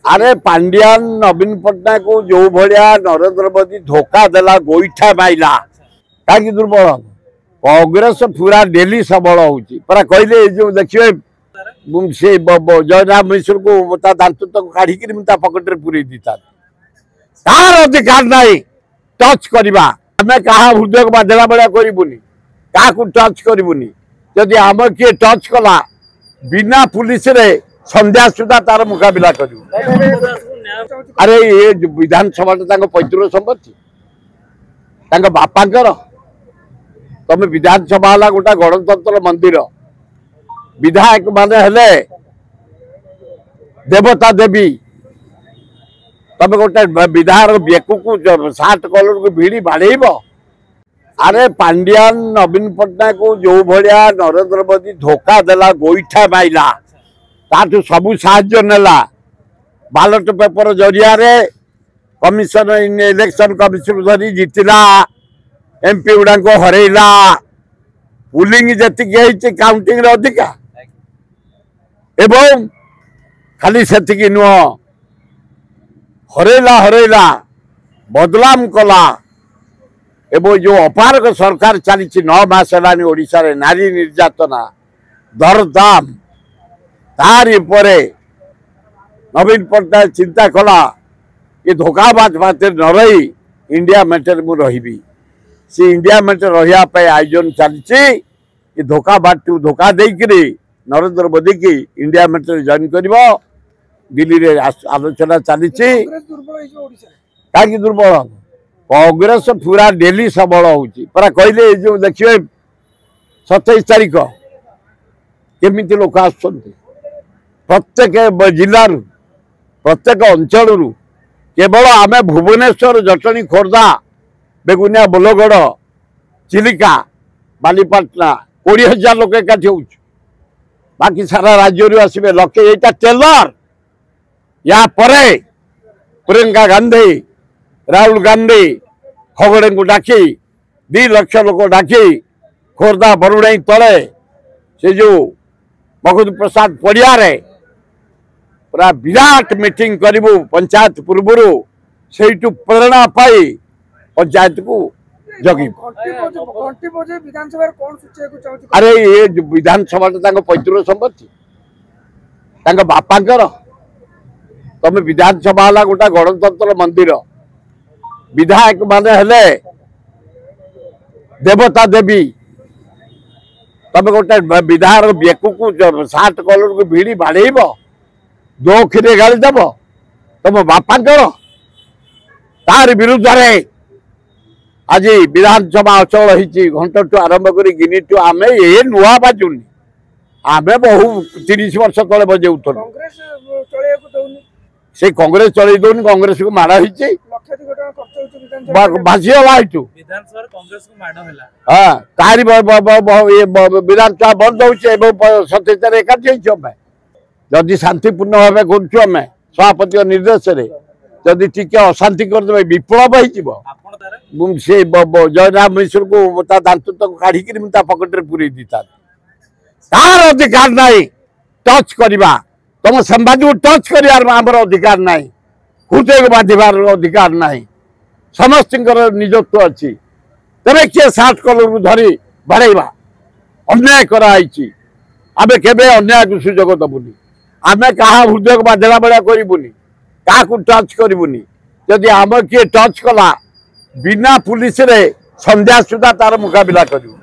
अरे पांड्यान नवीन पट्टनायक को जो भाया नरेंद्र मोदी धोखा देला गोईठा माइला कहीं दुर्बल कांग्रेस पूरा डेली सबल होरा कहले जो देखिए से जयराम मिश्र को दांत काढ़िक पकेट पूरे दी तार अधिकार नहीं टच करवा आम क्या हृदय को बांधला भाया करूनी क्या टच करूनी जदि आम किए टच कला बिना पुलिस रे संध्या सुधा तार मुकाबला कर। अरे ये विधानसभा पैतृक संपत्ति बापांकर तुम विधानसभा है गोटा गणतंत्र मंदिर विधायक माने हेले देवता देवी तुम गोटे विधायक बेकू को 60 कलर को भिड़ी बाड़ेब। अरे पांड्यान नवीन पट्टनायक को जो भाया नरेंद्र मोदी धोखा देला गोईठा माइला ताठू सबू साहाय्य नेला बालट पेपर जरिया रे कमिशन इलेक्शन कमिशन धरी जीतला एमपी गुड़ा को हरैला पुलिंग जी काउंटिंग अधिका एवं खाली से नुह हरैला बदलाम कला एवं जो अपारक सरकार चली 9 मास है ओडिशा रे नारी निर्यातना दरदाम तारी परे नवीन पट्टनायक चिंता कला ये धोखाबाज बात न रही इंडिया मेटर मु रही सी इंडिया मेटर रही आयोजन चली धोखाबाज धोखा देकरी नरेंद्र मोदी की इंडिया मेटर जॉइन कर दिल्ली रे आलोचना चली कहीं दुर्बल कांग्रेस पूरा डेली सबल होरा कहले जो देखिए 27 तारीख केमी लोक आस प्रत्येक जिलू प्रत्येक अंचल केवल आम भुवनेश्वर जटणी खोर्धा बेगुनिया बोलगढ़ चिलिका बालीपाटना 20,000 लोक एकाठी हो बाकी सारा राज्य आसवे लक्षे यहाँ टेलर या परे प्रियंका गांधी राहुल गांधी खगड़े को डाकी 2 लाख लोक डाकी खोर्धा बरुणाई तले से जो मगध प्रसाद पड़िया पूरा विराट मीटिंग करूँ पंचायत पूर्व से प्रेरणा पाई पंचायत को जगी। अरे ये विधानसभा पैतृक संपत्ति बापांकर तुम विधानसभा है गोटा गणतंत्र मंदिर विधायक माने हेले देवता देवी तुम गोटे विधायक बेकू को 60 कलर को भिड़ी बाड़ेब 2 अक्षर गाड़ी देव तुम बापांकर तार विरुद्ध आज विधानसभा अचल होती घंटू आरंभ कर गिनिटू आम ये नुआ बाजुनी आम बहु 30 वर्ष तले बजाऊल से कांग्रेस चल दौनी कांग्रेस को माड़ होती भासीगला हाँ तारी विधानसभा बंद हो 27 एकाठी जदि शांतिपूर्ण भाव करें सभापति निर्देश जदि टी अशांति करदे विप्लव हो जयराम मिश्र को दांत काढ़िक पकेट पूरे दी तार अधिकार नहीं टच करवा तुम संवाद को टच कर अधिकार नहीं हृदय को बांधार अधिकार नहीं समस्त निजत्व अच्छी तेरे किए 60 कलर को धरी बाड़ेवा अन्याय कराई आम केवे अन्याय को सुजोग दबुनी आम क्या हृदय को बांधला भाया करूनी क्या टच करूनी जदि आम किए टच कला बिना पुलिस रे संध्या सुधा तार मुकाबला करूँ।